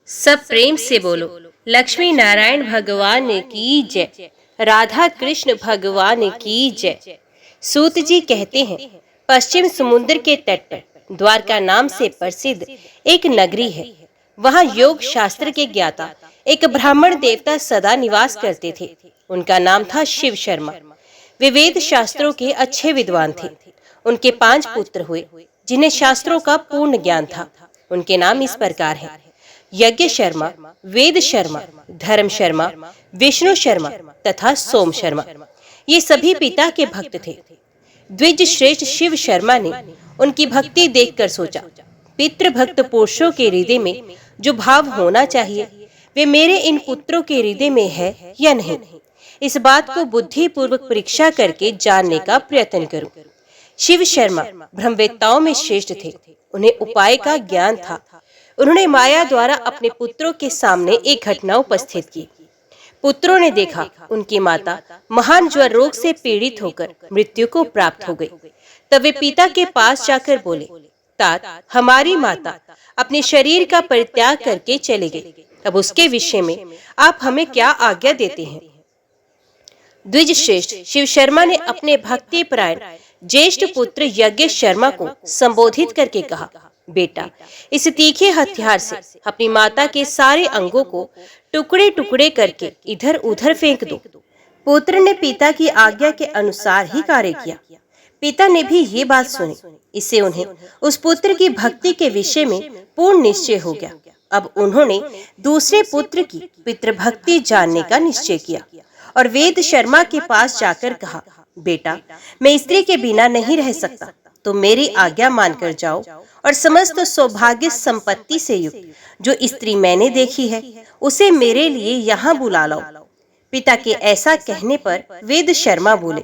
सब प्रेम से बोलो, लक्ष्मी नारायण भगवान की जय, राधा कृष्ण भगवान की जय। सूत जी कहते हैं, पश्चिम समुद्र के तट पर द्वारका नाम से प्रसिद्ध एक नगरी है। वहाँ योग शास्त्र के ज्ञाता एक ब्राह्मण देवता सदा निवास करते थे। उनका नाम था शिव शर्मा। वे वेद शास्त्रों के अच्छे विद्वान थे। उनके 5 पुत्र हुए, जिन्हें शास्त्रों का पूर्ण ज्ञान था। उनके नाम इस प्रकार हैं: यज्ञ शर्मा, वेद शर्मा, धर्म शर्मा, विष्णु शर्मा तथा सोम शर्मा। ये सभी पिता के भक्त थे। द्विज श्रेष्ठ शिव शर्मा ने उनकी भक्ति देखकर सोचा, पितृ भक्त पुरुषों के हृदय में जो भाव होना चाहिए वे मेरे इन पुत्रों के हृदय में है या नहीं। इस बात को बुद्धि पूर्वक परीक्षा करके जानने का प्रयत्न करूं। शिव शर्मा ब्रह्मवेत्ताओं में श्रेष्ठ थे। उन्हें उपाय का ज्ञान था। उन्होंने माया द्वारा अपने पुत्रों के सामने एक घटना उपस्थित की। पुत्रों ने देखा, उनकी माता महान ज्वर रोग से पीड़ित होकर मृत्यु को प्राप्त हो गई। तब वे पिता के पास जाकर बोले, तात, हमारी माता अपने शरीर का परित्याग करके चले गई। अब उसके विषय में आप हमें क्या आज्ञा देते हैं? द्विज श्रेष्ठ शिव शर्मा ने अपने भक्ति परायण ज्येष्ठ पुत्र यज्ञ शर्मा को संबोधित करके कहा, बेटा, इस तीखे हथियार से अपनी माता के सारे अंगों को टुकड़े टुकड़े करके इधर उधर फेंक दो। पुत्र ने पिता की आज्ञा के अनुसार ही कार्य किया। पिता ने भी ये बात सुनी। इससे उन्हें उस पुत्र की भक्ति के विषय में पूर्ण निश्चय हो गया। अब उन्होंने दूसरे पुत्र की पितृभक्ति जानने का निश्चय किया और वेद शर्मा के पास जाकर कहा, बेटा, मैं स्त्री के बिना नहीं रह सकता, तो मेरी आज्ञा मानकर जाओ और समस्त सौभाग्य संपत्ति से युक्त जो स्त्री मैंने देखी है उसे मेरे लिए यहाँ बुला लाओ। पिता के ऐसा कहने पर वेद शर्मा बोले,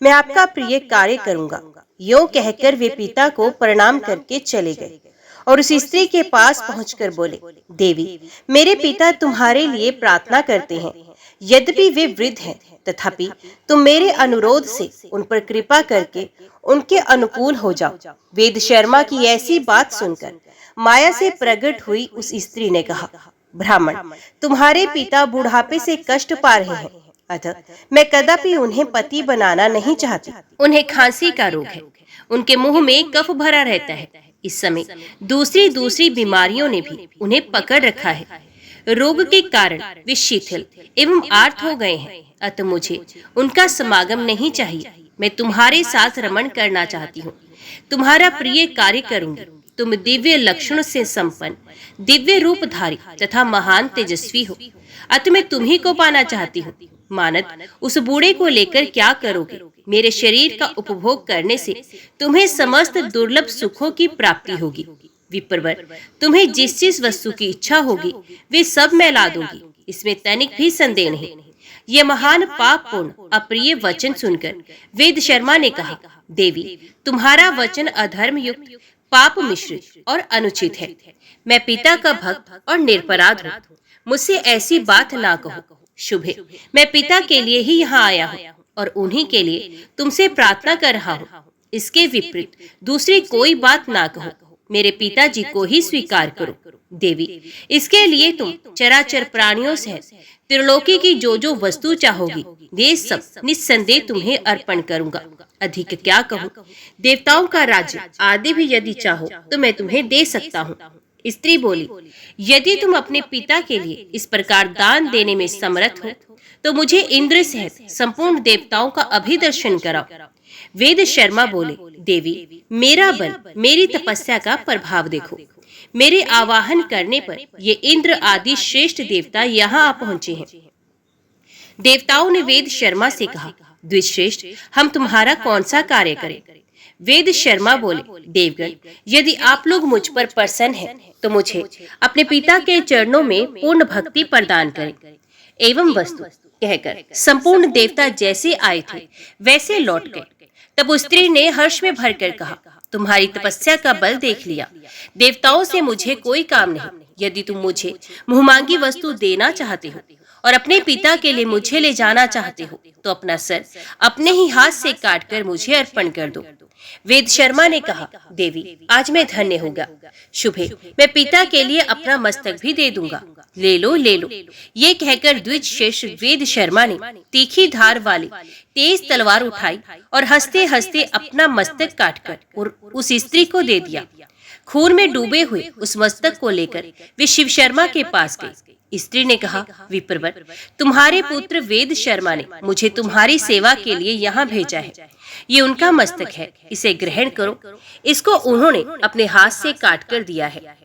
मैं आपका प्रिय कार्य करूंगा। यूं कहकर वे पिता को प्रणाम करके चले गए और उस स्त्री के पास पहुंचकर बोले, देवी, मेरे पिता तुम्हारे लिए प्रार्थना करते हैं। यद्यपि वे वृद्ध हैं, तथापि तुम मेरे अनुरोध से उन पर कृपा करके उनके अनुकूल हो जाओ। वेद शर्मा की ऐसी बात सुनकर माया से प्रकट हुई उस स्त्री ने कहा, ब्राह्मण, तुम्हारे पिता बुढ़ापे से कष्ट पा रहे हैं, अतः मैं कदापि उन्हें पति बनाना नहीं चाहती। उन्हें खांसी का रोग है, उनके मुंह में कफ भरा रहता है। इस समय दूसरी बीमारियों ने भी उन्हें पकड़ रखा है। रोग के कारण वे शिथिल एवं आर्त हो गए हैं। अतः मुझे उनका समागम नहीं चाहिए। मैं तुम्हारे साथ रमण करना चाहती हूँ। तुम्हारा प्रिय कार्य करूंगी। तुम दिव्य लक्षणों से संपन्न, दिव्य रूपधारी तथा महान तेजस्वी हो। अतः मैं तुम्ही को पाना चाहती हूँ। मानद, उस बूढ़े को लेकर क्या करोगे? मेरे शरीर का उपभोग करने से तुम्हें समस्त दुर्लभ सुखों की प्राप्ति होगी। विप्रवर, तुम्हें जिस वस्तु की इच्छा होगी वे सब मैं ला दूंगी, इसमें तनिक भी संदेह नहीं। ये महान पापपूर्ण अप्रिय वचन सुनकर वेद शर्मा ने कहा, देवी, तुम्हारा वचन अधर्म युक्त, पाप मिश्रित और अनुचित है। मैं पिता का भक्त और निरपराध हूँ। मुझसे ऐसी बात ना कहो। शुभ है, मैं पिता के लिए ही यहाँ आया हूँ और उन्हीं के लिए तुमसे प्रार्थना कर रहा हूँ। इसके विपरीत दूसरी कोई बात ना कहो। मेरे पिताजी को ही स्वीकार करो। देवी, इसके लिए तुम चराचर प्राणियों से त्रिलोकी की जो वस्तु चाहोगी वे सब निस्संदेह तुम्हें अर्पण करूंगा। अधिक क्या कहूँ? देवताओं का राज्य आदि भी यदि चाहो तो मैं तुम्हें दे सकता हूँ। स्त्री बोली, यदि तुम अपने पिता के लिए इस प्रकार दान देने में समर्थ हो तो मुझे इंद्र सहित संपूर्ण देवताओं का अभिदर्शन कराओ। वेद शर्मा बोले, देवी, मेरा बल, मेरी तपस्या का प्रभाव देखो। मेरे आवाहन करने पर ये इंद्र आदि श्रेष्ठ देवता यहाँ आ पहुंचे हैं। देवताओं ने वेद शर्मा से कहा, द्विजश्रेष्ठ, हम तुम्हारा कौन सा कार्य करें? वेद शर्मा बोले, देवगण, यदि आप लोग मुझ पर प्रसन्न हैं तो मुझे अपने पिता के चरणों में पूर्ण भक्ति प्रदान करें। एवं वस्तु कहकर संपूर्ण देवता जैसे आए थे वैसे लौट गए। तब उस स्त्री ने हर्ष में भरकर कहा, तुम्हारी तपस्या का बल देख लिया। देवताओं से मुझे कोई काम नहीं। यदि तुम मुझे मुहमांगी वस्तु देना चाहते हो और अपने पिता के लिए मुझे ले जाना चाहते हो तो अपना सर अपने ही हाथ से काटकर मुझे अर्पण कर दो। वेद शर्मा ने कहा, देवी आज मैं धन्य हो गया। शुभे, मैं पिता के लिए अपना मस्तक भी दे दूंगा। ले लो ले लो। ये कहकर द्विज श्रेष्ठ वेद शर्मा ने तीखी धार वाली तेज तलवार उठाई और हंसते हंसते अपना मस्तक काटकर और उस स्त्री को दे दिया। खून में डूबे हुए उस मस्तक को लेकर वे शिव शर्मा के पास गए। स्त्री ने कहा, विप्रवर, तुम्हारे पुत्र वेद शर्मा ने मुझे तुम्हारी सेवा के लिए यहाँ भेजा है। ये उनका मस्तक है, इसे ग्रहण करो। इसको उन्होंने अपने हाथ से काट कर दिया है।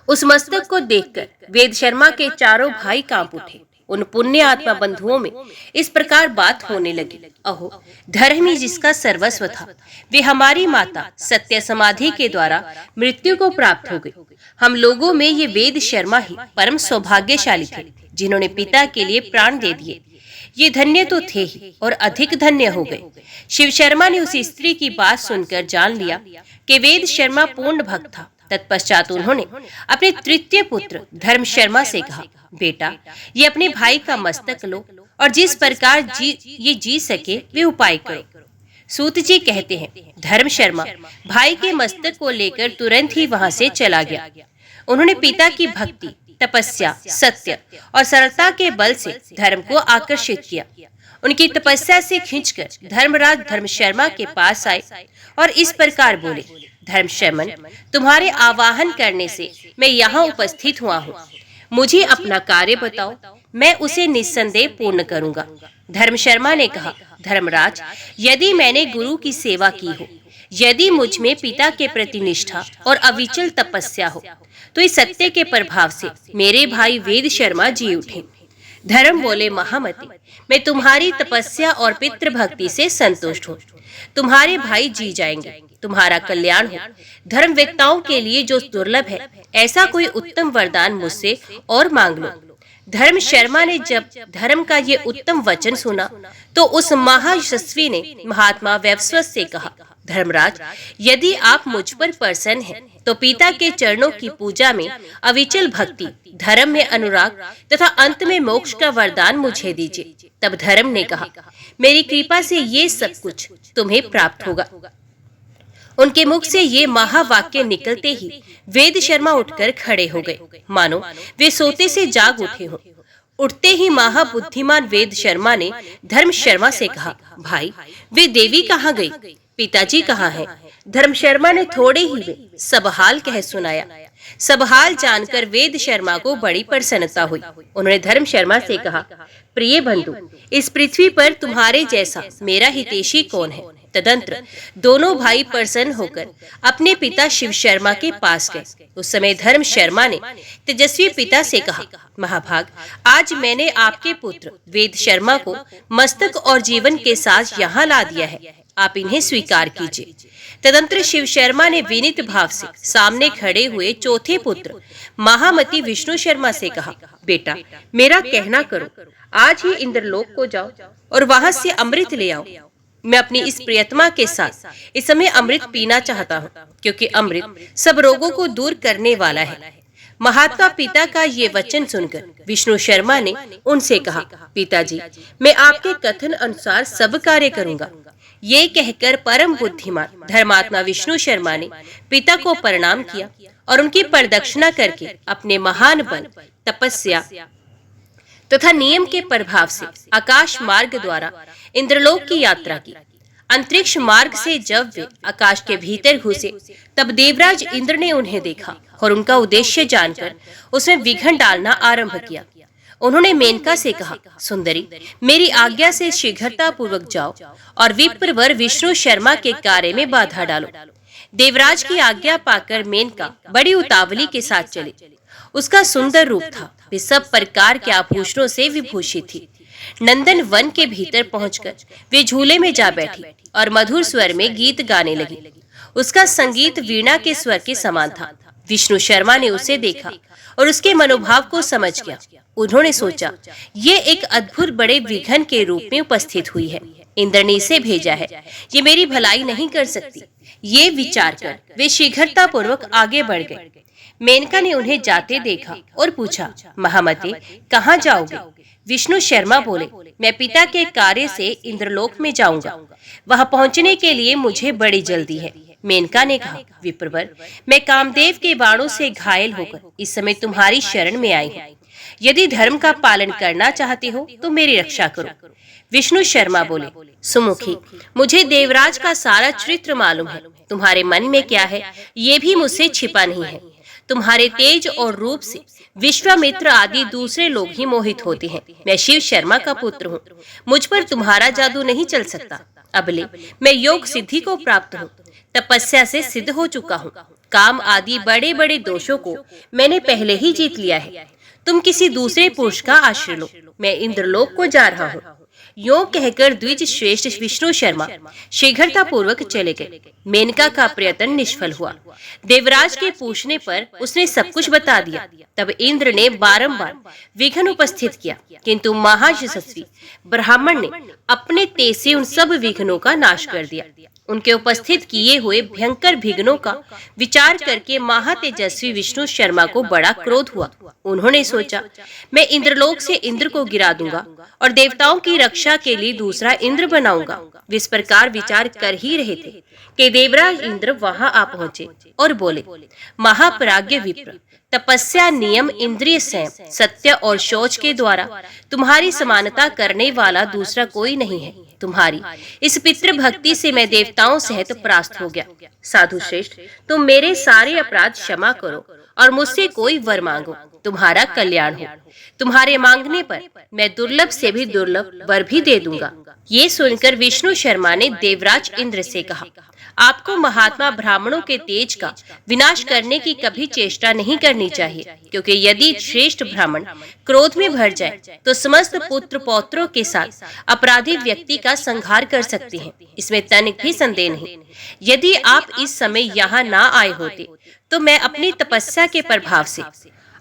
उस मस्तक को देखकर वेद शर्मा के चारों भाई कांप उठे। उन पुण्य आत्मा बंधुओं में इस प्रकार बात होने लगी, अहो, धर्म ही जिसका सर्वस्व था, वे हमारी माता सत्य समाधि के द्वारा मृत्यु को प्राप्त हो गई। हम लोगों में ये वेद शर्मा ही परम सौभाग्यशाली थे, जिन्होंने पिता के लिए प्राण दे दिए। ये धन्य तो थे ही और अधिक धन्य हो गए। शिव शर्मा ने उस स्त्री की बात सुनकर जान लिया कि वेद शर्मा पूर्ण भक्त था। तत्पश्चात उन्होंने अपने तृतीय पुत्र धर्म शर्मा से कहा, बेटा, ये अपने भाई का मस्तक लो और जिस प्रकार ये जी सके वे उपाय करो। सूत जी कहते हैं, धर्म शर्मा भाई के मस्तक को लेकर तुरंत ही वहां से चला गया। उन्होंने पिता की भक्ति, तपस्या, सत्य और सरलता के बल से धर्म को आकर्षित किया। उनकी तपस्या से खींचकर धर्मराज धर्म शर्मा के पास आए और इस प्रकार बोले, धर्म शर्मन, तुम्हारे आवाहन करने से मैं यहाँ उपस्थित हुआ हूँ। मुझे अपना कार्य बताओ, मैं उसे निस्संदेह पूर्ण करूंगा। धर्म शर्मा ने कहा, धर्मराज, यदि मैंने गुरु की सेवा की हो, यदि मुझ में पिता के प्रति निष्ठा और अविचल तपस्या हो, तो इस सत्य के प्रभाव से मेरे भाई वेद शर्मा जी उठे। धर्म बोले, महामती, मैं तुम्हारी तपस्या और पितृ भक्ति से संतुष्ट हूँ। तुम्हारे भाई जी जाएंगे, तुम्हारा कल्याण हो। धर्मवेत्ताओं के लिए जो दुर्लभ है, ऐसा कोई उत्तम वरदान मुझसे और मांग लो। धर्म शर्मा ने जब धर्म का ये उत्तम वचन सुना तो उस महायशस्वी ने महात्मा वैवस्वत से कहा, धर्मराज, यदि आप मुझ पर प्रसन्न हैं तो पिता के चरणों की पूजा में अविचल भक्ति, धर्म में अनुराग तथा अंत में मोक्ष का वरदान मुझे दीजिए। तब धर्म ने कहा, मेरी कृपा से ये सब कुछ तुम्हें प्राप्त होगा। उनके मुख से ये महावाक्य निकलते ही वेद शर्मा उठकर खड़े हो गए, मानो वे सोते से जाग उठे हों। उठते ही महाबुद्धिमान वेद शर्मा ने धर्म शर्मा से कहा, भाई, वे देवी कहाँ गई? पिताजी कहाँ हैं? धर्म शर्मा ने थोड़े ही में सब हाल कह सुनाया। सब हाल जानकर वेद शर्मा को बड़ी प्रसन्नता हुई। उन्होंने धर्म शर्मा से कहा, प्रिय बंधु, इस पृथ्वी पर तुम्हारे जैसा मेरा हितैषी कौन है? तदंतर दोनों भाई प्रसन्न होकर अपने पिता शिव शर्मा के पास गए। उस समय धर्म शर्मा ने तेजस्वी पिता से कहा, महाभाग, आज मैंने आपके पुत्र वेद शर्मा को मस्तक और जीवन के साथ यहाँ ला दिया है, आप इन्हें स्वीकार कीजिए। तदंतर शिव शर्मा ने विनीत भाव से सामने खड़े हुए चौथे पुत्र महामती विष्णु शर्मा से कहा, बेटा, मेरा कहना करो, आज ही इंद्रलोक को जाओ और वहां से अमृत ले आओ। मैं अपनी इस प्रियतमा के साथ इस समय अमृत पीना चाहता हूँ, क्योंकि अमृत सब रोगों को दूर करने वाला है। महात्मा पिता का ये वचन सुनकर विष्णु शर्मा ने उनसे कहा, पिताजी, मैं आपके कथन अनुसार सब कार्य करूंगा। ये कहकर परम बुद्धिमान धर्मात्मा विष्णु शर्मा ने पिता को प्रणाम किया और उनकी प्रदक्षिणा करके अपने महान बल, तपस्या तथा नियम के प्रभाव से आकाश मार्ग द्वारा इंद्रलोक की यात्रा की। अंतरिक्ष मार्ग से जब वे आकाश के भीतर घुसे, तब देवराज इंद्र ने उन्हें देखा और उनका उद्देश्य जानकर उसमें विघ्न डालना आरंभ किया। उन्होंने मेनका से कहा, सुंदरी, मेरी आज्ञा से शीघ्रता पूर्वक जाओ और विप्रवर विष्णु शर्मा के कार्य में बाधा डालो। देवराज की आज्ञा पाकर मेनका बड़ी उतावली के साथ चली। उसका सुंदर रूप था, वे सब प्रकार के आभूषणों से विभूषित थी। नंदन वन के भीतर पहुंचकर वे झूले में जा बैठी और मधुर स्वर में गीत गाने लगी। उसका संगीत वीणा के स्वर के समान था। विष्णु शर्मा ने उसे देखा और उसके मनोभाव को समझ गया। उन्होंने सोचा, ये एक अद्भुत बड़े विघ्न के रूप में उपस्थित हुई है। इंद्र ने इसे भेजा है, ये मेरी भलाई नहीं कर सकती। ये विचार कर वे शीघ्रता पूर्वक आगे बढ़ गए। मेनका ने उन्हें जाते देखा और पूछा, महामते, कहाँ जाओगे? विष्णु शर्मा बोले, मैं पिता के कार्य से इंद्रलोक में जाऊंगा। वहां पहुंचने के लिए मुझे बड़ी जल्दी है। मेनका ने कहा, विप्रवर, मैं कामदेव के बाणों से घायल होकर इस समय तुम्हारी शरण में आई हूँ। यदि धर्म का पालन करना चाहते हो तो मेरी रक्षा करो। विष्णु शर्मा बोले, सुमुखी, मुझे देवराज का सारा चरित्र मालूम है। तुम्हारे मन में क्या है ये भी मुझसे छिपा नहीं है। तुम्हारे तेज और रूप से विश्वामित्र आदि दूसरे लोग ही मोहित होते हैं। मैं शिव शर्मा का पुत्र हूँ। मुझ पर तुम्हारा जादू नहीं चल सकता। अबले मैं योग सिद्धि को प्राप्त हूँ, तपस्या से सिद्ध हो चुका हूँ। काम आदि बड़े बड़े दोषों को मैंने पहले ही जीत लिया है। तुम किसी दूसरे पुरुष का आश्रय लो, मैं इंद्रलोक को जा रहा हूँ। यो कहकर द्विज श्रेष्ठ विष्णु शर्मा शीघ्रता पूर्वक चले गए। मेनका का प्रयत्न निष्फल हुआ। देवराज के पूछने पर उसने सब कुछ बता दिया। तब इंद्र ने बारंबार विघ्न उपस्थित किया, किंतु महायशस्वी ब्राह्मण ने अपने तेज से उन सब विघ्नों का नाश कर दिया। उनके उपस्थित किए हुए भयंकर विघ्नों का विचार करके महातेजस्वी विष्णु शर्मा को बड़ा क्रोध हुआ। उन्होंने सोचा, मैं इंद्रलोक से इंद्र को गिरा दूंगा और देवताओं की रक्षा के लिए दूसरा इंद्र बनाऊंगा। इस प्रकार विचार कर ही रहे थे कि देवराज इंद्र वहां आ पहुंचे और बोले, महाप्राज्ञ विप्र, तपस्या, नियम, इंद्रिय संयम, सत्य और शौच के द्वारा तुम्हारी समानता करने वाला दूसरा कोई नहीं है। तुम्हारी इस पितृ भक्ति से मैं देवताओं सहित परास्त हो गया। साधु श्रेष्ठ, तुम मेरे सारे अपराध क्षमा करो और मुझसे कोई वर मांगो, तुम्हारा कल्याण हो। तुम्हारे मांगने पर मैं दुर्लभ से भी दुर्लभ वर भी दे दूंगा। ये सुनकर विष्णु शर्मा ने देवराज इंद्र से कहा, आपको महात्मा ब्राह्मणों के तेज का विनाश करने की कभी चेष्टा नहीं करनी चाहिए, क्योंकि यदि श्रेष्ठ ब्राह्मण क्रोध में भर जाए तो समस्त पुत्र पौत्रों के साथ अपराधी व्यक्ति का संहार कर सकते हैं। इसमें तनिक भी संदेह नहीं। यदि आप इस समय यहाँ ना आए होते तो मैं अपनी तपस्या के प्रभाव से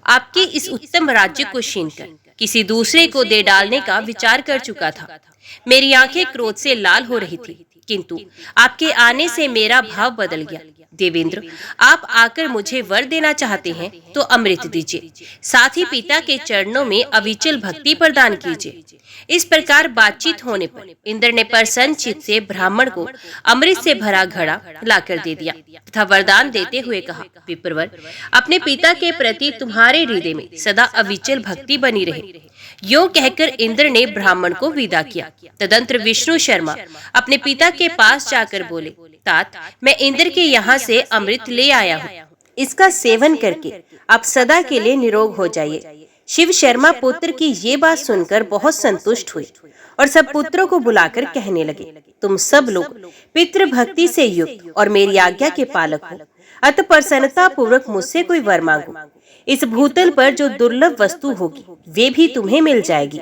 आपके इस उत्तम राज्य को छीनकर किसी दूसरे को दे डालने का विचार कर चुका था। मेरी आंखें क्रोध से लाल हो रही थी, किंतु आपके आने से मेरा भाव बदल गया। देवेंद्र, आप आकर मुझे वर देना चाहते हैं तो अमृत दीजिए, साथ ही पिता के चरणों में अविचल भक्ति प्रदान कीजिए। इस प्रकार बातचीत होने पर इंद्र ने प्रसन्न चित्त से ब्राह्मण को अमृत से भरा घड़ा लाकर दे दिया तथा वरदान देते हुए कहा, विप्रवर, अपने पिता के प्रति तुम्हारे हृदय में सदा अविचल भक्ति बनी रहे। यो कहकर इंद्र ने ब्राह्मण को विदा किया। तदंतर विष्णु शर्मा अपने पिता के पास जाकर बोले, तात, मैं इंद्र के यहाँ से अमृत ले आया हूँ। इसका सेवन करके आप सदा के लिए निरोग हो जाइए। शिव शर्मा पुत्र की ये बात सुनकर बहुत संतुष्ट हुए और सब पुत्रों को बुलाकर कहने लगे, तुम सब लोग पितृ भक्ति से युक्त और मेरी आज्ञा के पालक हो, अतः प्रसन्नता पूर्वक मुझसे कोई वर मांगो। इस भूतल पर जो दुर्लभ वस्तु होगी वे भी तुम्हें मिल जाएगी।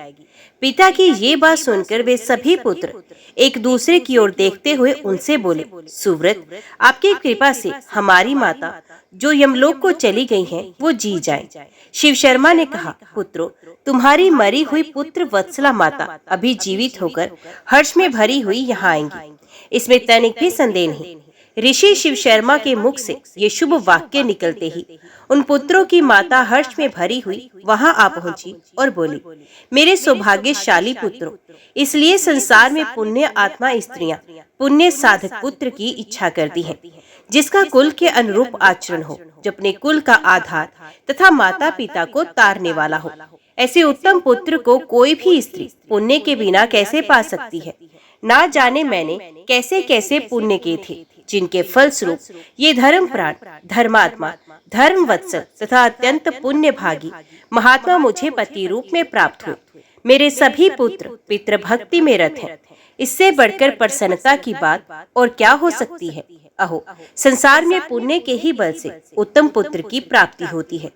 पिता की ये बात सुनकर वे सभी पुत्र एक दूसरे की ओर देखते हुए उनसे बोले, सुव्रत, आपकी कृपा से हमारी माता जो यमलोक को चली गई हैं, वो जी जाए। शिव शर्मा ने कहा, पुत्रों, तुम्हारी मरी हुई पुत्र वत्सला माता अभी जीवित होकर हर्ष में भरी हुई यहाँ आएंगी, इसमें तनिक भी संदेह नहीं। ऋषि शिव शर्मा के मुख से ये शुभ वाक्य निकलते ही उन पुत्रों की माता हर्ष में भरी हुई वहां आ पहुंची और बोली, मेरे सौभाग्यशाली पुत्रों, इसलिए संसार में पुण्य आत्मा स्त्रियां पुण्य साधक पुत्र की इच्छा करती हैं, जिसका कुल के अनुरूप आचरण हो, जो अपने कुल का आधार तथा माता पिता को तारने वाला हो। ऐसे उत्तम पुत्र को कोई भी स्त्री पुण्य के बिना कैसे पा सकती है। ना जाने मैंने कैसे कैसे पुण्य किए थे, जिनके फलस्वरूप ये धर्मप्राण, धर्मात्मा, धर्म वत्सल तथा अत्यंत पुण्य भागी महात्मा मुझे पति रूप में प्राप्त हुए। मेरे सभी पुत्र पितृभक्ति में रत हैं। इससे बढ़कर प्रसन्नता की बात और क्या हो सकती है। अहो, संसार में पुण्य के ही बल से उत्तम पुत्र की प्राप्ति होती है।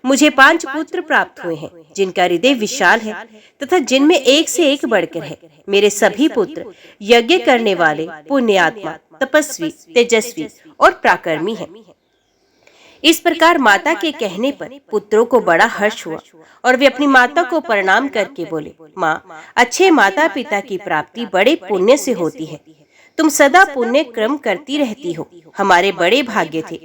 मुझे 5 पुत्र प्राप्त हुए हैं, जिनका हृदय विशाल है तथा जिनमें एक से एक बढ़कर है। मेरे सभी पुत्र यज्ञ करने वाले, पुण्यात्मा, तपस्वी, तेजस्वी और पराक्रमी हैं। इस प्रकार माता के कहने पर पुत्रों को बड़ा हर्ष हुआ और वे अपनी माता को प्रणाम करके बोले, माँ, अच्छे माता पिता की प्राप्ति बड़े पुण्य से होती है। तुम सदा पुण्य क्रम करती रहती हो। हमारे बड़े भाग्य थे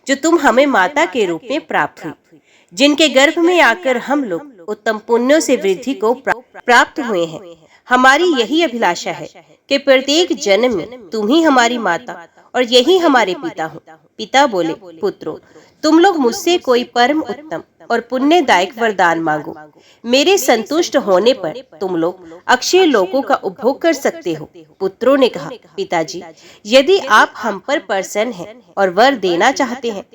जो तुम हमें माता के रूप में प्राप्त हुई, जिनके गर्भ में आकर हम लोग उत्तम पुण्यों से वृद्धि को प्राप्त हुए हैं। हमारी यही अभिलाषा है कि प्रत्येक जन्म में तुम ही हमारी माता और यही हमारे पिता हो। पिता बोले, पुत्रों, तुम लोग मुझसे कोई परम उत्तम और पुण्यदायक वरदान मांगो। मेरे संतुष्ट होने पर तुम लोग अक्षय लोकों का उपभोग कर सकते हो। पुत्रों ने कहा, पिताजी, यदि आप हम पर प्रसन्न हैं और वर देना चाहते हैं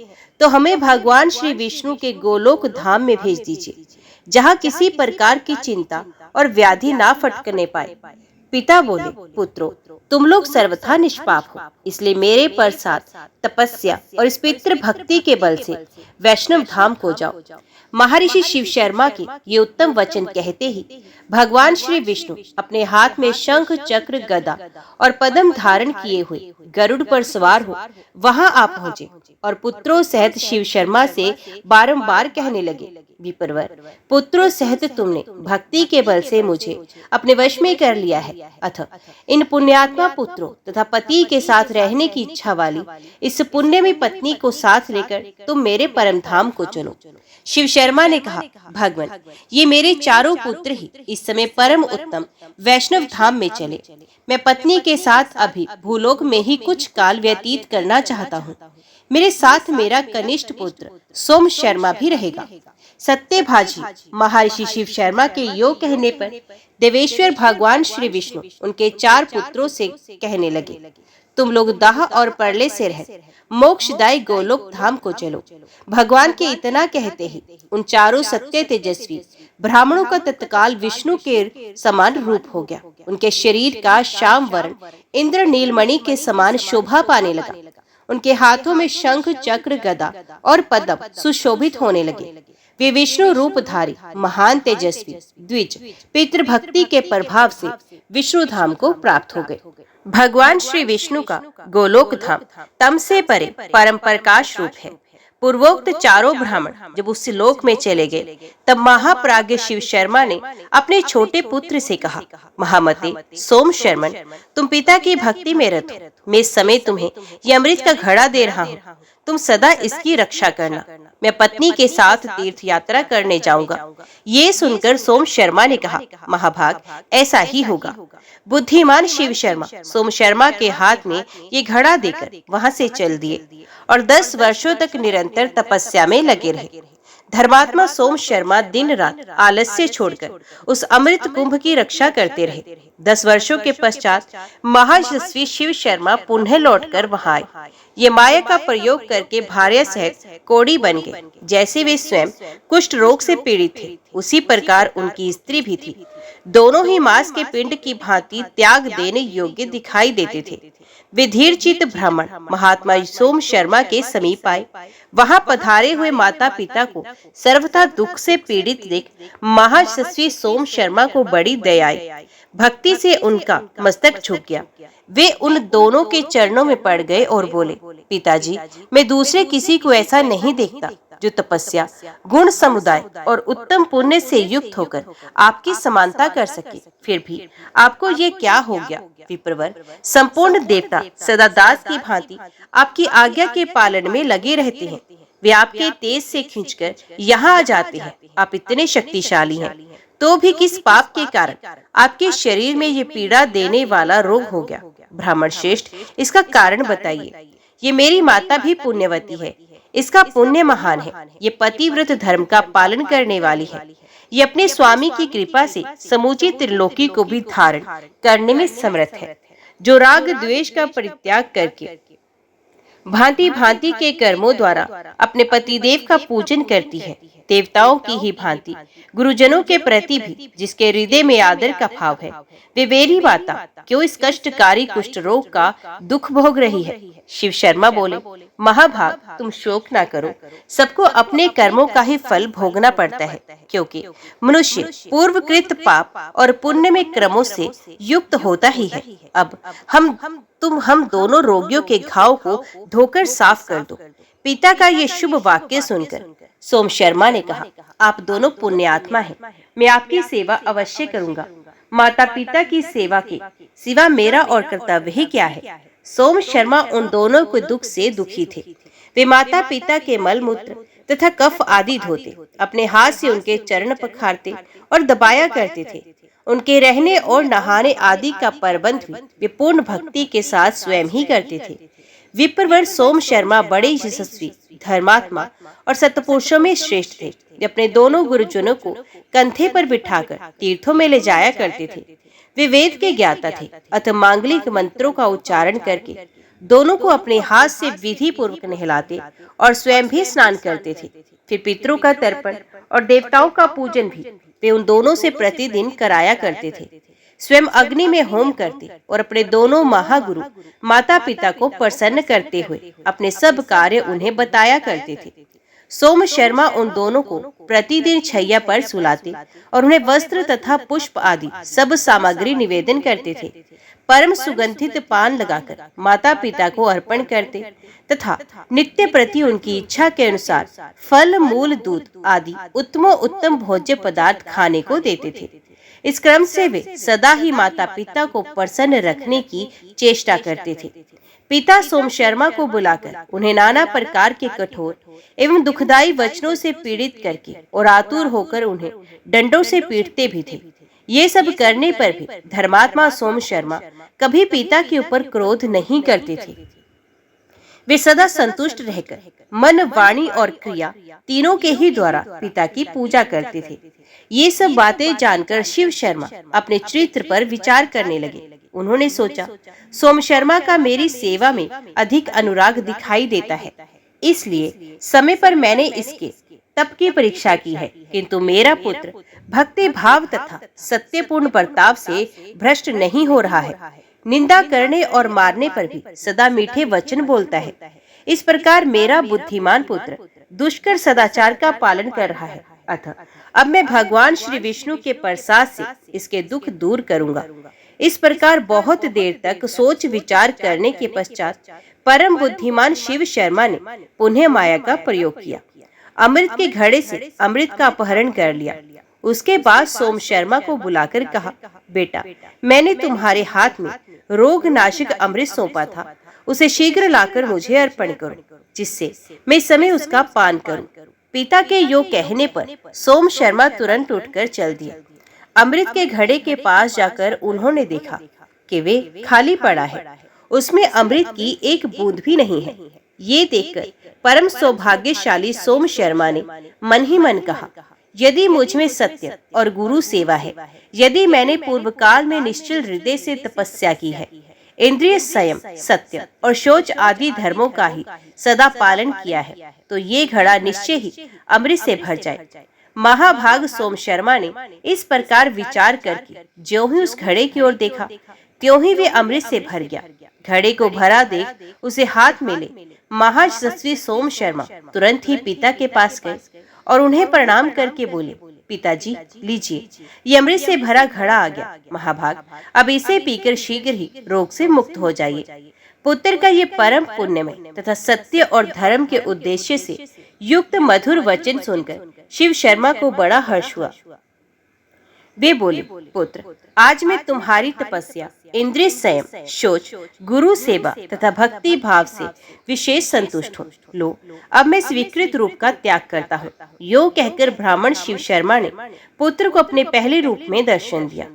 तो हमें भगवान श्री विष्णु के गोलोक धाम में भेज दीजिए, जहाँ किसी प्रकार की चिंता और व्याधि ना फटकने पाए। पिता बोले, पुत्रों, तुम लोग सर्वथा निष्पाप हो, इसलिए मेरे प्रसाद, तपस्या और इस पितृ भक्ति के बल से वैष्णव धाम को जाओ। महर्षि शिव शर्मा के ये उत्तम वचन कहते ही भगवान श्री विष्णु अपने हाथ में शंख, चक्र, गदा और पद्म धारण किए हुए गरुड़ पर सवार हो वहां आ पहुंचे और पुत्रों सहित शिव शर्मा से बारंबार कहने लगे, विप्रवर, पुत्रों सहित तुमने भक्ति के बल से मुझे अपने वश में कर लिया है, अतः इन पुण्यात्मा पुत्रों तथा पति के साथ रहने की इच्छा वाली इस पुण्य में पत्नी को साथ लेकर तुम मेरे परम धाम को चलो। शिव शर्मा ने कहा, भगवान, ये मेरे चारों पुत्र ही इस समय परम उत्तम वैष्णव धाम में चले। मैं पत्नी के साथ अभी भूलोक में ही कुछ काल व्यतीत करना चाहता हूँ। मेरे साथ मेरा कनिष्ठ पुत्र सोम शर्मा भी रहेगा। सत्यभाजी महर्षि शिव शर्मा के योग कहने पर देवेश्वर भगवान श्री विष्णु उनके 4 पुत्रों से कहने लगे, तुम लोग दाह और परले से रह मोक्षदायी गोलोक धाम को चलो। भगवान के इतना कहते ही उन चारों सत्य तेजस्वी ब्राह्मणों का तत्काल विष्णु के समान रूप हो गया। उनके शरीर का श्याम वर्ण इंद्र नीलमणि के समान शोभा पाने लगा। उनके हाथों में शंख, चक्र, गदा और पद्म सुशोभित होने लगे। वे विष्णु रूपधारी महान तेजस्वी द्विज पितृभक्ति के प्रभाव से विष्णु धाम को प्राप्त हो गए। भगवान श्री विष्णु का गोलोक धाम तम से परे परम प्रकाश रूप है। पूर्वोक्त चारों ब्राह्मण जब उस लोक में चले गए तब महाप्राज्ञ शिव शर्मा ने अपने छोटे पुत्र से कहा, महामते सोम शर्मन, तुम पिता की भक्ति में रत हो। मैं इस समय तुम्हें यह अमृत का घड़ा दे रहा हूँ, तुम सदा इसकी रक्षा करना। मैं पत्नी के साथ तीर्थ यात्रा करने जाऊंगा। ये सुनकर सोम शर्मा ने कहा, महाभाग, ऐसा ही होगा। बुद्धिमान शिव शर्मा सोम शर्मा के हाथ में ये घड़ा देकर वहां से चल दिए और 10 वर्षों तक निरंतर तपस्या में लगे रहे। धर्मात्मा सोम शर्मा दिन रात आलस्य छोड़कर उस अमृत कुंभ की रक्षा करते रहे। 10 वर्षों के पश्चात महायशस्वी शिव शर्मा पुनः लौटकर वहां आए। ये माया का प्रयोग करके भार्या सहित कोड़ी बन गए। जैसे वे स्वयं कुष्ठ रोग से पीड़ित थे, उसी प्रकार उनकी स्त्री भी थी। दोनों ही मांस के पिंड की भांति त्याग देने योग्य दिखाई देते थे। वे धीरचित्त ब्राह्मण महात्मा सोम शर्मा के समीप आए। वहां पधारे हुए माता पिता को सर्वथा दुख से पीड़ित देख महायशस्वी सोम शर्मा को बड़ी दया आई। भक्ति से उनका मस्तक झुक गया। वे उन दोनों के चरणों में पड़ गए और बोले, पिताजी, मैं दूसरे किसी को ऐसा नहीं देखता जो तपस्या, गुण समुदाय और उत्तम पुण्य से युक्त होकर आपकी समानता कर सके। फिर भी आपको ये क्या हो गया? विप्रवर, संपूर्ण देवता सदा दास की भांति आपकी आज्ञा के पालन में लगे रहते हैं। वे आपके तेज से खींचकर यहाँ आ जाते हैं। आप इतने शक्तिशाली हैं, तो भी किस पाप के कारण आपके शरीर में ये पीड़ा देने वाला रोग हो गया? ब्राह्मण श्रेष्ठ, इसका कारण बताइए। ये मेरी माता भी पुण्यवती है, इसका पुण्य महान है। ये पतिव्रत धर्म का पालन करने वाली है। ये अपने स्वामी की कृपा से समूची त्रिलोकी को भी धारण करने में समर्थ है। जो राग द्वेष का परित्याग करके भांति भांति के कर्मों द्वारा अपने पतिदेव का पूजन करती है, देवताओं की ही भांति गुरुजनों के प्रति भी जिसके हृदय में आदर का भाव है, वे मेरी माता क्यों इस कष्टकारी कुष्ठ रोग का दुख भोग रही है? शिव शर्मा बोले, महाभाग, तुम शोक ना करो। सबको अपने कर्मों का ही फल भोगना पड़ता है, क्योंकि मनुष्य पूर्वकृत पाप और पुण्य में क्रमों से युक्त होता ही है। अब हम दोनों रोगियों के घाव को धोकर साफ कर दो। पिता का ये शुभ वाक्य सुनकर सोम शर्मा ने कहा, आप दोनों पुण्यात्मा हैं, मैं आपकी सेवा अवश्य करूंगा। माता पिता की सेवा के सिवा मेरा और कर्तव्य ही क्या है। सोम शर्मा उन दोनों के दुख से दुखी थे। वे माता पिता के मल मूत्र तथा कफ आदि धोते, अपने हाथ से उनके चरण पखारते और दबाया करते थे। उनके रहने और नहाने आदि का प्रबंध भी वे पूर्ण भक्ति के साथ स्वयं ही करते थे। विप्रवर सोम शर्मा बड़े यशस्वी, धर्मात्मा और सत्पुरुषों में श्रेष्ठ थे। वे अपने दोनों गुरुजनों को कंधे पर बिठाकर तीर्थों में ले जाया करते थे। वे वेद के ज्ञाता थे, अतः मांगलिक मंत्रों का उच्चारण करके दोनों को अपने हाथ से विधि पूर्वक नहलाते और स्वयं भी स्नान करते थे। फिर पितरों का तर्पण और देवताओं का पूजन भी वे उन दोनों से प्रतिदिन कराया करते थे। स्वयं अग्नि में होम करते और अपने दोनों महागुरु माता पिता को प्रसन्न करते हुए अपने सब कार्य उन्हें बताया करते थे। सोम शर्मा उन दोनों को प्रतिदिन छैया पर सुलाते और उन्हें वस्त्र तथा पुष्प आदि सब सामग्री निवेदन करते थे। परम सुगंधित पान लगाकर माता पिता को अर्पण करते तथा नित्य प्रति उनकी इच्छा के अनुसार फल, मूल, दूध आदि उत्तम भोज्य पदार्थ खाने को देते थे। इस क्रम से वे सदा ही माता पिता को प्रसन्न रखने की चेष्टा करते थे। पिता सोम शर्मा को बुलाकर उन्हें नाना प्रकार के कठोर एवं दुखदायी वचनों से पीड़ित करके और आतुर होकर उन्हें डंडों से पीटते भी थे। ये सब करने पर भी धर्मात्मा सोम शर्मा कभी पिता के ऊपर क्रोध नहीं करते थे। वे सदा संतुष्ट रहकर मन, वाणी और क्रिया तीनों के ही द्वारा पिता की पूजा करते थे। ये सब बातें जानकर शिव शर्मा अपने चरित्र पर विचार करने लगे। उन्होंने सोचा, सोम शर्मा का मेरी सेवा में अधिक अनुराग दिखाई देता है, इसलिए समय पर मैंने इसके तप की परीक्षा की है, किंतु मेरा पुत्र भक्ति भाव तथा सत्यपूर्ण बर्ताव से भ्रष्ट नहीं हो रहा है। निंदा करने और मारने पर भी सदा मीठे वचन बोलता है। इस प्रकार मेरा बुद्धिमान पुत्र दुष्कर सदाचार का पालन कर रहा है। अतः अब मैं भगवान श्री विष्णु के प्रसाद से इसके दुख दूर करूंगा। इस प्रकार बहुत देर तक सोच विचार करने के पश्चात परम बुद्धिमान शिव शर्मा ने पुनः माया का प्रयोग किया। अमृत के घड़े से अमृत का अपहरण कर लिया। उसके बाद सोम शर्मा को बुलाकर कहा, बेटा, मैंने तुम्हारे हाथ में रोग नाशक अमृत सौंपा था, उसे शीघ्र लाकर मुझे अर्पण करो, जिससे मैं इस समय उसका पान करूं। पिता के यो कहने पर सोम शर्मा तुरंत उठकर चल दिया। अमृत के घड़े के पास जाकर उन्होंने देखा कि वे खाली पड़ा है, उसमें अमृत की एक बूंद भी नहीं है। ये देखकर परम सौभाग्यशाली सोम शर्मा ने मन ही मन कहा, यदि मुझ में सत्य और गुरु सेवा है, यदि मैंने पूर्व काल में निश्चल हृदय से तपस्या की है, इंद्रिय संयम, सत्य और शौच आदि धर्मों का ही सदा पालन किया है, तो ये घड़ा निश्चय ही अमृत से भर जाए। महाभाग सोम शर्मा ने इस प्रकार विचार करके ज्यों ही उस घड़े की ओर देखा, त्यों ही वे अमृत से भर गया। घड़े को भरा देख उसे हाथ में ले महायशस्वी सोम शर्मा तुरंत ही पिता के पास गए और उन्हें प्रणाम करके बोले, पिताजी लीजिए, ये अमृत से भरा घड़ा आ गया। महाभाग, अब इसे पीकर शीघ्र ही रोग से मुक्त हो जाइए। पुत्र का ये परम पुण्यमय तथा सत्य और धर्म के उद्देश्य से युक्त मधुर वचन सुनकर शिव शर्मा को बड़ा हर्ष हुआ। वे बोले, पुत्र, आज मैं तुम्हारी तपस्या, इंद्रिय संयम, शौच, गुरु सेवा तथा भक्ति भाव से विशेष संतुष्ट हूँ। लो, अब मैं स्वीकृत रूप का त्याग करता हूँ। यो कहकर ब्राह्मण शिव शर्मा ने पुत्र को अपने पहले रूप में दर्शन दिया।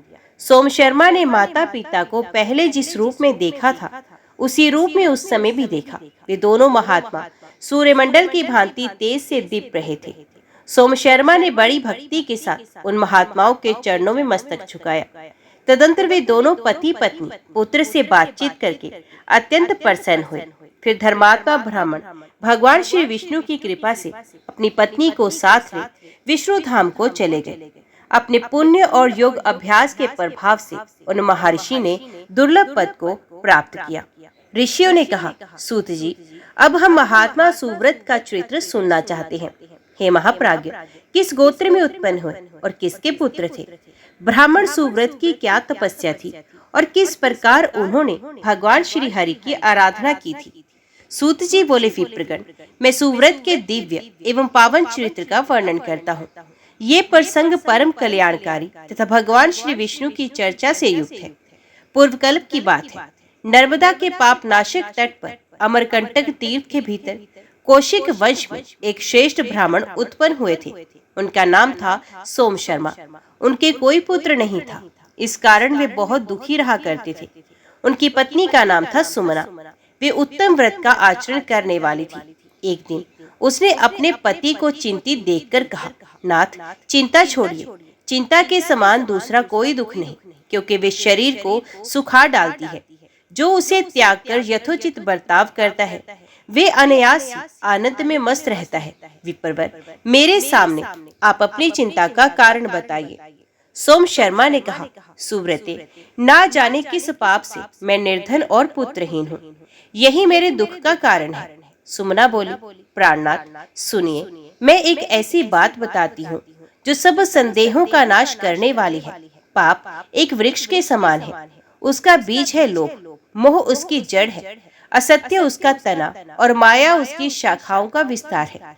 सोम शर्मा ने माता पिता को पहले जिस रूप में देखा था, उसी रूप में उस समय भी देखा। वे दोनों महात्मा सूर्यमंडल की भांति तेज से दीप रहे थे। सोम शर्मा ने बड़ी भक्ति के साथ उन महात्माओं के चरणों में मस्तक झुकाया। तदंतर वे दोनों पति पत्नी पुत्र से बातचीत करके अत्यंत प्रसन्न हुए। फिर धर्मात्मा ब्राह्मण भगवान श्री विष्णु की कृपा से अपनी पत्नी को साथ ले विष्णु धाम को चले गए। अपने पुण्य और योग अभ्यास के प्रभाव से उन महर्षि ने दुर्लभ पद को प्राप्त किया। ऋषियों ने कहा, सूत जी, अब हम महात्मा सुव्रत का चरित्र सुनना चाहते हैं। हे महाप्राज्ञ, किस गोत्र में उत्पन्न हुए और किसके पुत्र थे? ब्राह्मण सुव्रत की क्या तपस्या थी और किस प्रकार उन्होंने भगवान श्री हरि की आराधना की थी? सूत जी बोले, विप्रगण, मैं सुव्रत के दिव्य एवं पावन चरित्र का वर्णन करता हूँ। ये प्रसंग परम कल्याणकारी तथा भगवान श्री विष्णु की चर्चा से युक्त है। पूर्वकल्प की बात है। नर्मदा के पाप नाशक तट पर अमरकंटक तीर्थ के भीतर कौशिक वंश में एक श्रेष्ठ ब्राह्मण उत्पन्न हुए थे। उनका नाम था सोम शर्मा। उनके कोई पुत्र नहीं था, इस कारण वे बहुत दुखी रहा करते थे। उनकी पत्नी का नाम था सुमना। वे उत्तम व्रत का आचरण करने वाली थी। एक दिन उसने अपने पति को चिंतित देखकर कहा, नाथ, चिंता छोड़िए। चिंता के समान दूसरा कोई दुख नहीं, क्योंकि वे शरीर को सुखा डालती है। जो उसे त्याग कर यथोचित बर्ताव करता है, वे अनायास आनंद में मस्त रहता है। विप्रवर, मेरे सामने आप अपनी चिंता का कारण बताइए। सोम शर्मा ने कहा, सुव्रते, ना जाने किस पाप से मैं निर्धन और पुत्रहीन हूँ। यही मेरे दुख का कारण है। सुमना बोली, प्राणनाथ, सुनिए, मैं एक ऐसी बात बताती हूँ जो सब संदेहों का नाश करने वाली है। पाप एक वृक्ष के समान है। उसका बीज है लोभ, मोह उसकी जड़ है, असत्य उसका तना और माया उसकी शाखाओं का विस्तार है।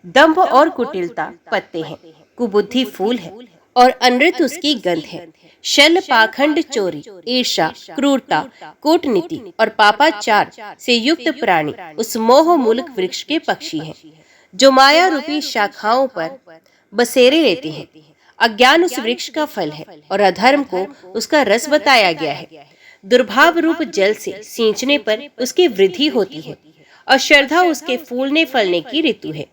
दंभ और कुटिलता पत्ते हैं, कुबुद्धि फूल है और अनृत उसकी गंध है। शल, पाखंड, चोरी, ईर्षा, क्रूरता, कूटनीति और पापाचार से युक्त प्राणी उस मोह मूलक वृक्ष के पक्षी हैं, जो माया रूपी शाखाओं पर बसेरे लेते हैं। अज्ञान उस वृक्ष का फल है और अधर्म को उसका रस बताया गया है। दुर्भाव रूप जल से सींचने पर उसकी वृद्धि होती है और श्रद्धा उसके फूलने फलने की ऋतु है।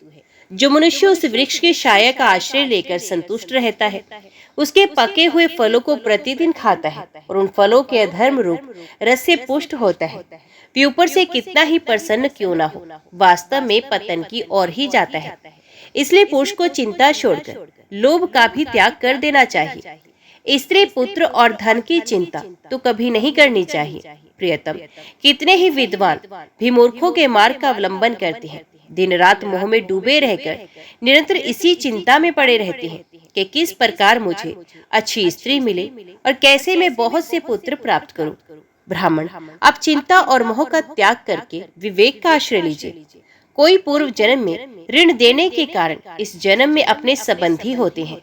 जो मनुष्य उस वृक्ष के छाया का आश्रय लेकर संतुष्ट रहता है, उसके पके हुए फलों को प्रतिदिन खाता है और उन फलों के अधर्म रूप रस से पुष्ट होता है। वे ऊपर से कितना ही प्रसन्न क्यों ना हो, वास्तव में पतन की ओर ही जाता है। इसलिए पुरुष को चिंता छोड़कर लोभ का भी त्याग कर देना चाहिए। स्त्री, पुत्र और धन की चिंता तो कभी नहीं करनी चाहिए। प्रियतम, कितने ही विद्वान भी मूर्खों के मार्ग का अवलंबन करते हैं। दिन रात मोह में डूबे रहकर निरंतर इसी चिंता में पड़े रहते हैं कि किस प्रकार मुझे अच्छी स्त्री मिले और कैसे मैं बहुत से पुत्र प्राप्त करूं। ब्राह्मण, आप चिंता और मोह का त्याग करके विवेक का आश्रय लीजिए। कोई पूर्व जन्म में ऋण देने के कारण इस जन्म में अपने संबंधी होते हैं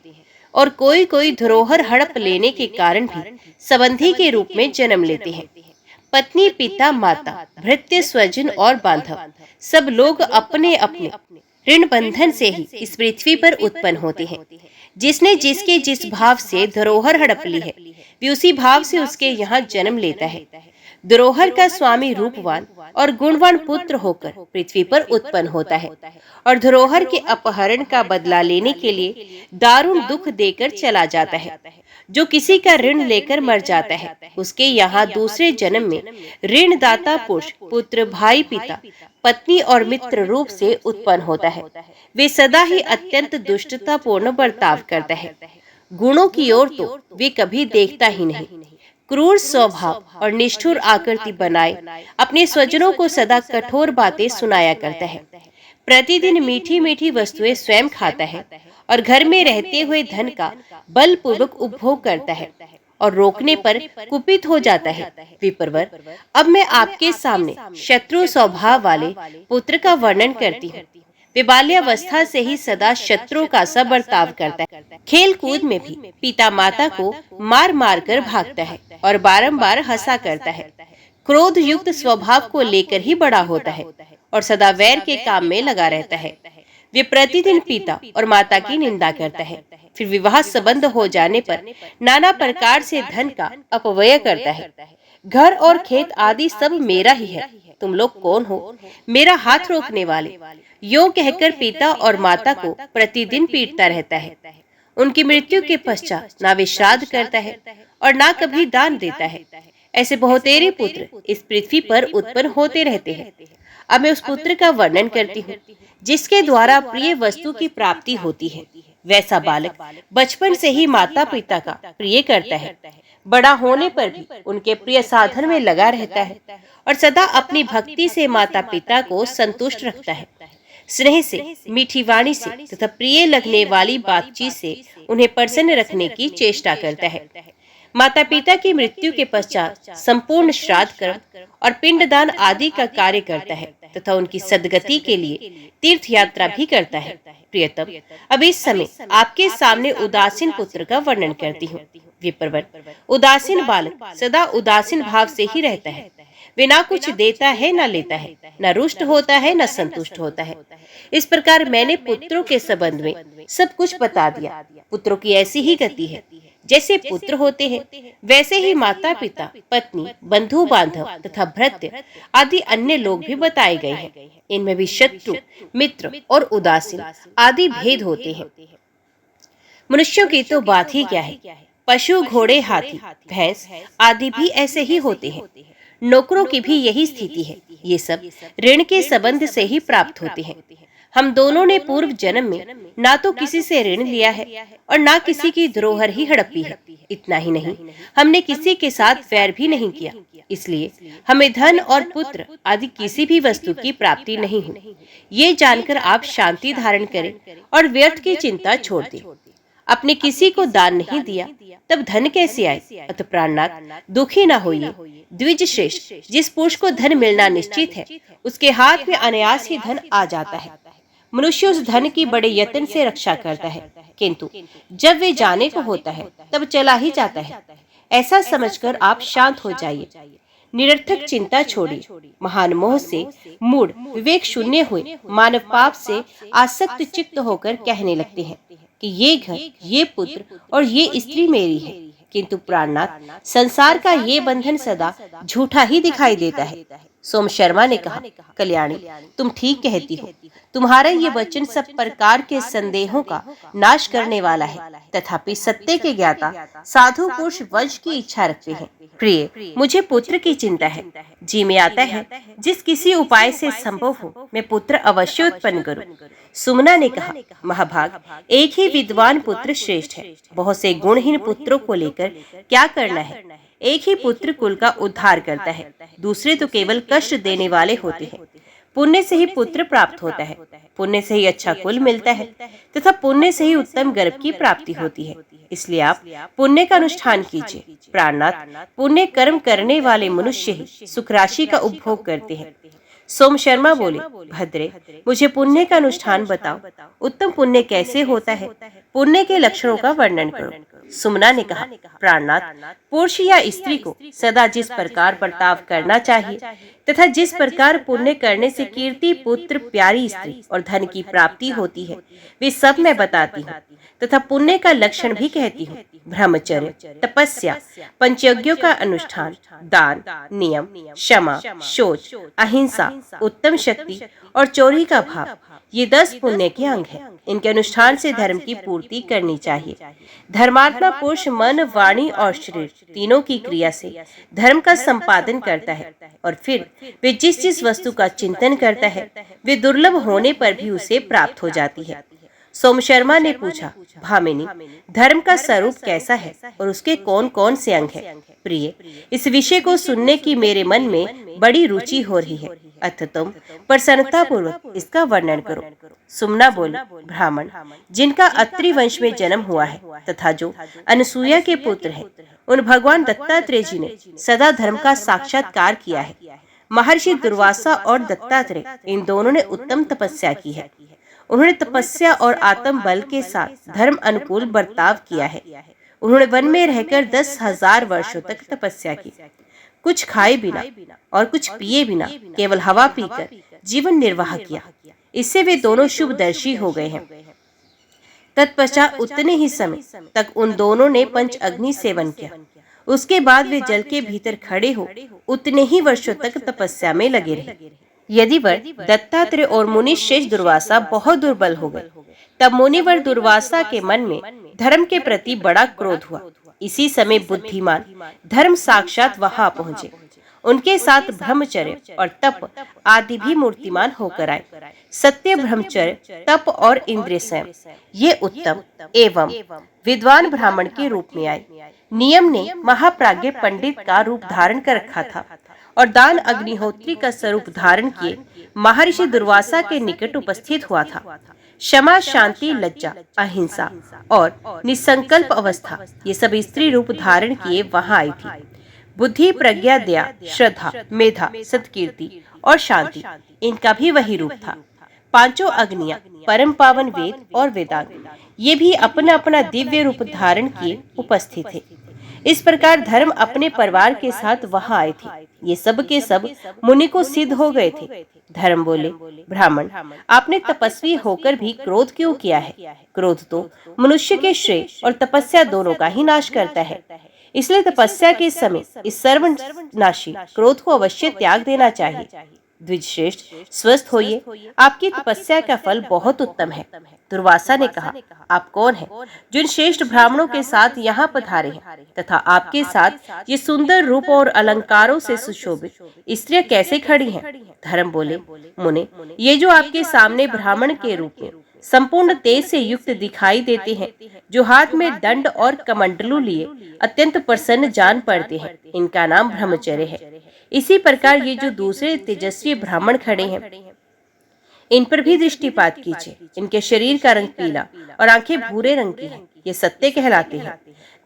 और कोई कोई धरोहर हड़प लेने के कारण भी संबंधी के रूप में जन्म लेते हैं। पत्नी, पिता, माता, भृत्य, स्वजन और बांधव सब लोग अपने अपने ऋण बंधन से ही इस पृथ्वी पर उत्पन्न होते हैं। जिसने जिसके जिस भाव से धरोहर हड़प ली है, वे उसी भाव से उसके यहाँ जन्म लेता है। धरोहर का स्वामी रूपवान और गुणवान पुत्र होकर पृथ्वी पर उत्पन्न होता है और धरोहर के अपहरण का बदला लेने के लिए दारुण दुख देकर चला जाता है। जो किसी का ऋण लेकर मर जाता है, उसके यहाँ दूसरे जन्म में ऋणदाता पुरुष पुत्र, भाई, पिता, पत्नी और मित्र रूप से उत्पन्न होता है। वे सदा ही अत्यंत दुष्टतापूर्ण बर्ताव करता है। गुणों की ओर तो वे कभी देखता ही नहीं। क्रूर स्वभाव और निष्ठुर आकृति बनाए अपने स्वजनों को सदा कठोर बातें सुनाया करता है। प्रतिदिन मीठी मीठी वस्तुएं स्वयं खाता है और घर में रहते हुए धन का बलपूर्वक उपभोग करता है और रोकने पर कुपित हो जाता है। विप्रवर, अब मैं आपके सामने शत्रु स्वभाव वाले पुत्र का वर्णन करती हूँ। वे बाल्यावस्था से ही सदा शत्रु का सा बर्ताव करता है। खेल कूद में भी पिता माता को मार मार कर भागता है और बारंबार हंसा करता है। क्रोध युक्त स्वभाव को लेकर ही बड़ा होता है और सदा वैर के काम में लगा रहता है। वे प्रतिदिन पिता और माता की निंदा करता है। फिर विवाह संबंध हो जाने पर नाना प्रकार से धन का अपव्यय करता है। घर और खेत आदि सब मेरा ही है, तुम लोग कौन हो मेरा हाथ रोकने वाले? यूं कहकर पिता और माता को प्रतिदिन पीटता रहता है। उनकी मृत्यु के पश्चात ना वे श्राद्ध करता है और ना कभी दान देता है। ऐसे बहुतेरे पुत्र इस पृथ्वी पर उत्पन्न होते रहते हैं। अब मैं उस पुत्र का वर्णन करती हूँ जिसके द्वारा प्रिय वस्तु की प्राप्ति होती है। वैसा बालक बचपन से ही माता पिता का प्रिय करता है। बड़ा होने पर भी उनके प्रिय साधन में लगा रहता है और सदा अपनी भक्ति से माता पिता को संतुष्ट रखता है। स्नेह से, मीठी वाणी से तथा प्रिय लगने वाली बातचीत से उन्हें प्रसन्न रखने की चेष्टा करता है। माता पिता की मृत्यु के पश्चात संपूर्ण श्राद्ध कर्म और पिंडदान आदि का कार्य करता है तथा उनकी सद्गति के लिए तीर्थ यात्रा भी करता है। प्रियतम, अब इस समय आपके सामने उदासीन पुत्र का वर्णन करती हूँ। विप्रवर, उदासीन बालक सदा उदासीन भाव से ही रहता है। वे ना कुछ देता है ना लेता है, न रुष्ट होता है न संतुष्ट होता है। इस प्रकार मैंने पुत्रों के संबंध में सब कुछ बता दिया। पुत्रों की ऐसी ही गति है, जैसे पुत्र होते हैं वैसे ही माता पिता, पत्नी, बंधु बांधव तथा भृत्य आदि अन्य लोग भी बताए गए हैं। इनमें भी शत्रु, मित्र और उदासीन आदि भेद होते हैं। मनुष्यों की तो बात ही क्या है, पशु, घोड़े, हाथी, भैंस आदि भी ऐसे ही होते हैं। नौकरों की भी यही स्थिति है। ये सब ऋण के संबंध से ही प्राप्त होते हैं। हम दोनों ने पूर्व जन्म में ना तो किसी से ऋण लिया है और ना किसी की धरोहर ही हड़पी है। इतना ही नहीं, हमने किसी के साथ वैर भी नहीं किया। इसलिए हमें धन और पुत्र आदि किसी भी वस्तु की प्राप्ति नहीं हुई। ये जानकर आप शांति धारण करें और व्यर्थ की चिंता छोड़ दें। अपने किसी को दान नहीं दिया तब धन कैसे आए? अतः प्राणनाथ, दुखी न होइए। द्विज श्रेष्ठ, जिस पुरुष को धन मिलना निश्चित है उसके हाथ में अनायास ही धन आ जाता है। मनुष्य उस धन की बड़े यत्न से रक्षा करता है, किंतु जब वे जाने को होता है तब चला ही जाता है। ऐसा समझकर आप शांत हो जाइए। निरर्थक चिंता छोड़िए। महान मोह से मूढ़, विवेक शून्य हुए मानव पाप से आसक्त चित्त होकर कहने लगते हैं कि ये घर, ये पुत्र और ये स्त्री मेरी है। किंतु प्राणनाथ, संसार का ये बंधन सदा झूठा ही दिखाई देता है। सोम शर्मा ने कहा, कल्याणी, तुम ठीक कहती हो। तुम्हारा ये वचन सब प्रकार के संदेहों का नाश करने वाला है। तथापि सत्य के ज्ञाता साधु पुरुष वंश की इच्छा रखते हैं। प्रिय, मुझे पुत्र की चिंता है। जी में आता है जिस किसी उपाय से संभव हो मैं पुत्र अवश्य उत्पन्न करूं। सुमना ने कहा, महाभाग, एक ही विद्वान पुत्र श्रेष्ठ है। बहुत से गुणहीन पुत्रों को लेकर क्या करना है? एक ही पुत्र कुल का उद्धार करता है, दूसरे तो केवल कष्ट देने वाले होते हैं। पुण्य से ही पुत्र प्राप्त होता है, पुण्य से ही अच्छा कुल मिलता है तथा पुण्य से ही उत्तम गर्भ की प्राप्ति होती है। इसलिए आप पुण्य का अनुष्ठान कीजिए। प्राणनाथ, पुण्य कर्म करने वाले मनुष्य ही सुख राशि का उपभोग करते हैं। सोम शर्मा बोले, भद्रे, मुझे पुण्य का अनुष्ठान बताओ। उत्तम पुण्य कैसे होता है? पुण्य के लक्षणों का वर्णन करो। सुमना ने कहा, प्राणनाथ, पुरुष या स्त्री को सदा जिस प्रकार बर्ताव करना चाहिए तथा जिस प्रकार पुण्य करने से कीर्ति, पुत्र, प्यारी स्त्री और धन की प्राप्ति होती है, वे सब मैं बताती हूँ तथा पुण्य का लक्षण भी कहती हूँ। ब्रह्मचर्य, तपस्या, पंचयज्ञों का अनुष्ठान, दान, नियम, क्षमा, शौच, अहिंसा, उत्तम शक्ति और चोरी का भाव, ये 10 पुण्य के अंग हैं। इनके अनुष्ठान से धर्म की पूर्ति करनी चाहिए। धर्मात्मा पुरुष मन, वाणी और शरीर तीनों की क्रिया से धर्म का संपादन करता है और फिर वे जिस जिस वस्तु का चिंतन करता है वे दुर्लभ होने पर भी उसे प्राप्त हो जाती है। सोम शर्मा ने पूछा, भामिनी, धर्म का स्वरूप कैसा है और उसके कौन कौन से अंग हैं? प्रिय, इस विषय को सुनने की मेरे मन में बड़ी रुचि हो रही है। अतः तुम प्रसन्नता पूर्वक इसका वर्णन करो। सुमना बोली, ब्राह्मण जिनका अत्रि वंश में जन्म हुआ है तथा जो अनसुया के पुत्र हैं, उन भगवान दत्तात्रेय जी ने सदा धर्म का साक्षात्कार किया है। महर्षि दुर्वासा और दत्तात्रेय इन दोनों ने उत्तम तपस्या की है। उन्होंने तपस्या और आत्म बल के साथ धर्म अनुकूल बर्ताव किया है। उन्होंने वन में रहकर 10,000 वर्षों तक तपस्या की, कुछ खाए बिना और कुछ पिए बिना केवल हवा पीकर जीवन निर्वाह किया। इससे वे दोनों शुभदर्शी हो गए हैं। तत्पश्चात उतने ही समय तक उन दोनों ने पंच अग्नि सेवन किया। उसके बाद वे जल के भीतर खड़े हो उतने ही वर्षों तक तपस्या में लगे रहे। यदि वर दत्तात्रेय और मुनि श्रेष्ठ दुर्वासा बहुत दुर्बल हो गए, तब मुनिवर दुर्वासा के मन में धर्म के प्रति बड़ा क्रोध हुआ। इसी समय बुद्धिमान धर्म साक्षात वहां पहुँचे। उनके साथ ब्रह्मचर्य और तप आदि भी मूर्तिमान होकर आए। सत्य, ब्रह्मचर्य, तप और इंद्रिय संयम ये उत्तम एवं विद्वान ब्राह्मण के रूप में आए। नियम ने महाप्राज्ञ पंडित का रूप धारण कर रखा था और दान अग्निहोत्री का स्वरूप धारण किए महर्षि दुर्वासा के निकट उपस्थित हुआ था। क्षमा, शांति, लज्जा, अहिंसा और निसंकल्प अवस्था ये सब स्त्री रूप धारण किए वहां आई थी। बुद्धि, प्रज्ञा, दया, श्रद्धा, मेधा, सत्कीर्ति और शांति, इनका भी वही रूप था। पांचों अग्नियां, परम पावन वेद और वेदांग, ये भी अपना अपना दिव्य रूप धारण किए उपस्थित थे। इस प्रकार धर्म अपने परिवार के साथ वहां आए थे। ये सब के सब मुनि को सिद्ध हो गए थे। धर्म बोले, ब्राह्मण, आपने तपस्वी होकर भी क्रोध क्यों किया है? क्रोध तो मनुष्य के श्रेय और तपस्या दोनों का ही नाश करता है। इसलिए तपस्या के समय इस सर्वनाशी क्रोध को अवश्य त्याग देना चाहिए। द्विजश्रेष्ठ, स्वस्थ होइए, आपकी तपस्या का फल बहुत उत्तम है। दुर्वासा ने कहा, आप कौन हैं, जिन श्रेष्ठ ब्राह्मणों के साथ यहाँ पधारे हैं, तथा आपके साथ ये सुंदर रूप और अलंकारों से सुशोभित स्त्रियां कैसे खड़ी हैं? धर्म बोले, मुने, ये जो आपके सामने ब्राह्मण के रूप में संपूर्ण तेज से युक्त दिखाई देते हैं, जो हाथ में दंड और कमंडलू लिए अत्यंत प्रसन्न जान पड़ते हैं, इनका नाम ब्रह्मचर्य है। इसी प्रकार ये जो दूसरे तेजस्वी ब्राह्मण खड़े हैं, इन पर भी दृष्टिपात कीजिए। इनके शरीर का रंग पीला और आंखें भूरे रंग की हैं। ये सत्य कहलाते हैं।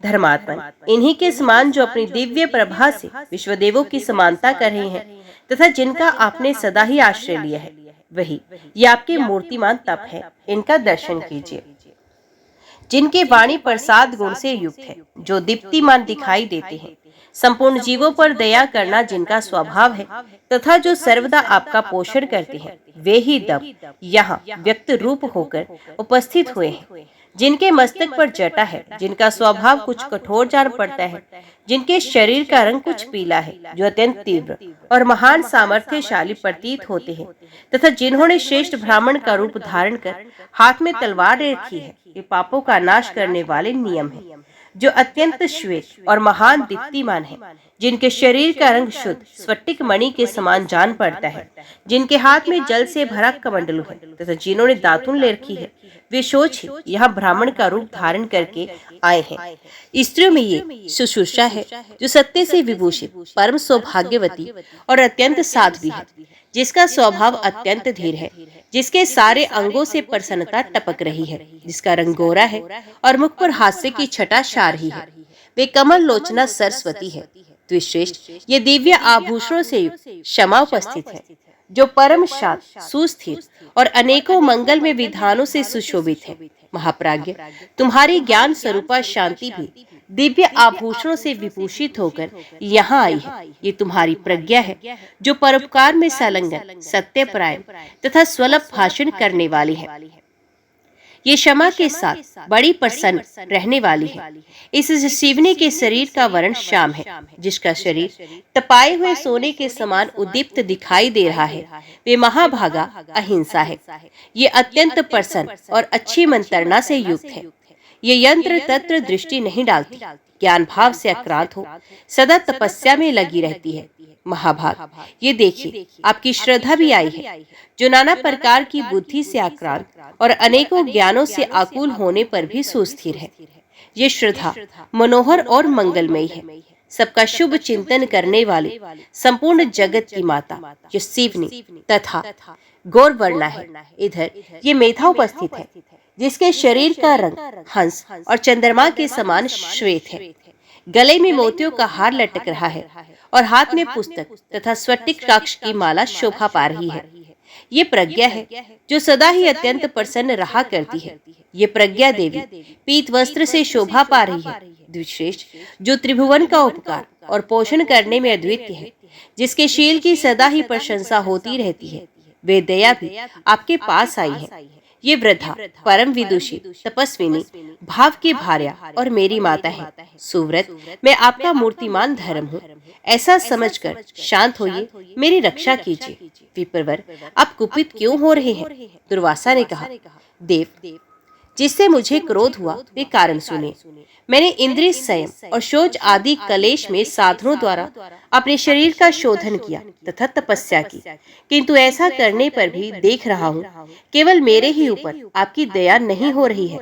धर्मात्मन, इन्हीं के समान जो अपनी दिव्य प्रभा से विश्वदेवों की समानता कर रहे हैं तथा जिनका आपने सदा ही आश्रय लिया है, वही ये आपके मूर्तिमान तप है। इनका दर्शन कीजिए। जिनके वाणी प्रसाद गुण से युक्त है, जो दीप्तिमान दिखाई देते हैं, संपूर्ण जीवों पर दया करना जिनका स्वभाव है, तथा जो सर्वदा आपका पोषण करते हैं, वे ही दब यहाँ व्यक्त रूप होकर उपस्थित हुए हैं। जिनके मस्तक पर जटा है, जिनका स्वभाव कुछ कठोर जान पड़ता है, जिनके शरीर का रंग कुछ पीला है, जो अत्यंत तीव्र और महान सामर्थ्यशाली प्रतीत होते हैं, तथा जिन्होंने श्रेष्ठ ब्राह्मण का रूप धारण कर हाथ में तलवार रखी है, ये पापों का नाश करने वाले नियम है। जो अत्यंत श्वेत और महान दीप्तिमान है, जिनके शरीर का रंग शुद्ध स्फटिक मणि के समान जान पड़ता है, जिनके हाथ में जल से भरा कमंडलू है, तथा जिन्होंने दातुन ले रखी है, वे सोच यहाँ ब्राह्मण का रूप धारण करके आए हैं। स्त्रियों में ये सुश्रूषा है, जो सत्य से विभूषित, परम सौभाग्यवती और अत्यंत साध्वी है, जिसका स्वभाव अत्यंत धीर है, जिसके सारे अंगों से प्रसन्नता टपक रही है, जिसका रंग गोरा है और मुख पर हास्य की छटा छा रही है, वे कमल लोचना सरस्वती है। द्विश्रेष्ठ, ये दिव्य आभूषणों से युक्त क्षमा उपस्थित है, जो परम शांत, सुस्थिर और अनेकों मंगल में विधानों से सुशोभित है। महाप्राज्ञ, तुम्हारी ज्ञान स्वरूपा शांति भी दिव्य आभूषणों से विभूषित होकर यहाँ आई है। ये तुम्हारी प्रज्ञा है, जो परोपकार में संलग्न, सत्यपरायण तथा स्वल्प भाषण करने वाली है। ये क्षमा के साथ बड़ी प्रसन्न रहने वाली है। इस शिवनी के शरीर का वर्ण श्याम है, जिसका शरीर तपाए हुए सोने के समान उद्दीप्त दिखाई दे रहा है। वे महाभागा अहिंसा है। ये अत्यंत प्रसन्न और अच्छी मंत्रणा से युक्त है। ये यंत्र तत्र दृष्टि नहीं डालती, ज्ञान भाव से आक्रांत हो, सदा तपस्या में लगी रहती है। महाभाग, ये देखिए, आपकी श्रद्धा भी आई है, जो नाना प्रकार की बुद्धि से आक्रांत और अनेकों ज्ञानों से आकुल होने पर भी सुस्थिर है। ये श्रद्धा मनोहर और मंगलमयी है। सबका शुभ चिंतन करने वाले संपूर्ण जगत की माता, जो शिवनी तथा गौरवर्णा है। इधर ये मेधा उपस्थित है, जिसके शरीर का रंग हंस और चंद्रमा के समान श्वेत है। गले में मोतियों का हार लटक रहा है और हाथ में पुस्तक तथा स्फटिक काक्ष की माला शोभा पा रही है। ये प्रज्ञा है, जो सदा ही अत्यंत प्रसन्न रहा करती है। ये प्रज्ञा देवी पीत वस्त्र से शोभा पा रही है। द्विश्रेष्ठ, जो त्रिभुवन का उपकार और पोषण करने में अद्वितीय है, जिसके शील की सदा ही प्रशंसा होती रहती है, वे दया भी आपके पास आई है। ये वृद्धा परम विदुषी तपस्विनी भाव की भार्या और मेरी माता है। सुव्रत, मैं आपका मूर्तिमान धर्म हूँ। ऐसा समझकर शांत होइए, मेरी रक्षा कीजिए। विप्रवर, आप कुपित क्यों हो रहे हैं? दुर्वासा ने कहा, देव, जिससे मुझे क्रोध हुआ वे कारण सुने। मैंने इंद्रिय संयम और शौच आदि कलेश में साधनों द्वारा अपने शरीर का शोधन किया तथा तपस्या की, किंतु ऐसा करने पर भी देख रहा हूँ केवल मेरे ही ऊपर आपकी दया नहीं हो रही है।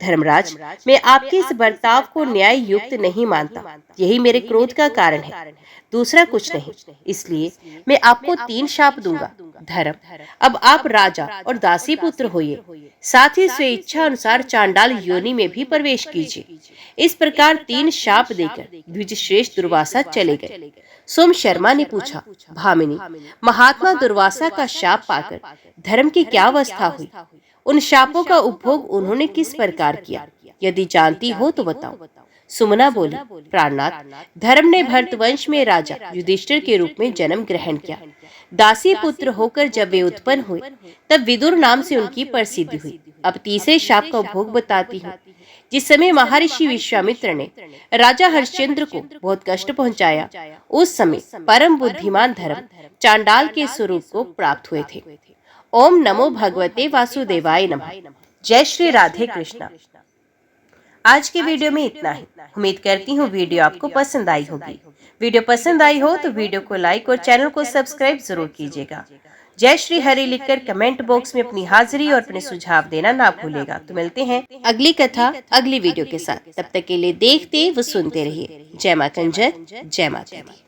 धर्मराज, मैं आपके इस बर्ताव को न्याय युक्त नहीं मानता। यही मेरे क्रोध का कारण है, दूसरा कुछ नहीं। इसलिए मैं आपको 3 शाप दूंगा। धर्म, अब आप राजा और दासी पुत्र होइए, साथ ही स्वेच्छा अनुसार चांडाल योनि में भी प्रवेश कीजिए। इस प्रकार 3 शाप देकर द्विजश्रेष्ठ दुर्वासा चले गए। सोम शर्मा ने पूछा, भामिनी, महात्मा दुर्वासा का शाप पाकर धर्म की क्या अवस्था हुई? उन शापों का उपभोग उन्होंने किस प्रकार किया? यदि जानती हो तो बताओ। सुमना बोली, प्राणनाथ, धर्म ने भरतवंश में राजा युधिष्ठिर के रूप में जन्म ग्रहण किया। दासी पुत्र होकर जब वे उत्पन्न हुए तब विदुर नाम से उनकी प्रसिद्धि हुई। अब तीसरे शाप का उपभोग बताती हूँ। जिस समय महर्षि विश्वामित्र ने राजा हरिश्चंद्र को बहुत कष्ट पहुंचाया, उस समय परम बुद्धिमान धर्म चांडाल के स्वरूप को प्राप्त हुए थे। ओम नमो भगवते वासुदेवाय नमः। जय श्री राधे कृष्णा। आज के वीडियो में इतना ही। उम्मीद करती हूँ वीडियो आपको पसंद आई होगी। वीडियो पसंद आई हो तो वीडियो को लाइक और चैनल को सब्सक्राइब जरूर कीजिएगा। जय श्री हरि लिखकर कमेंट बॉक्स में अपनी हाजिरी और अपने सुझाव देना ना भूलेगा। तो मिलते हैं अगली कथा अगली वीडियो के साथ। तब तक के लिए देखते व सुनते रहिए। जय मां कंजर, जय माता दी।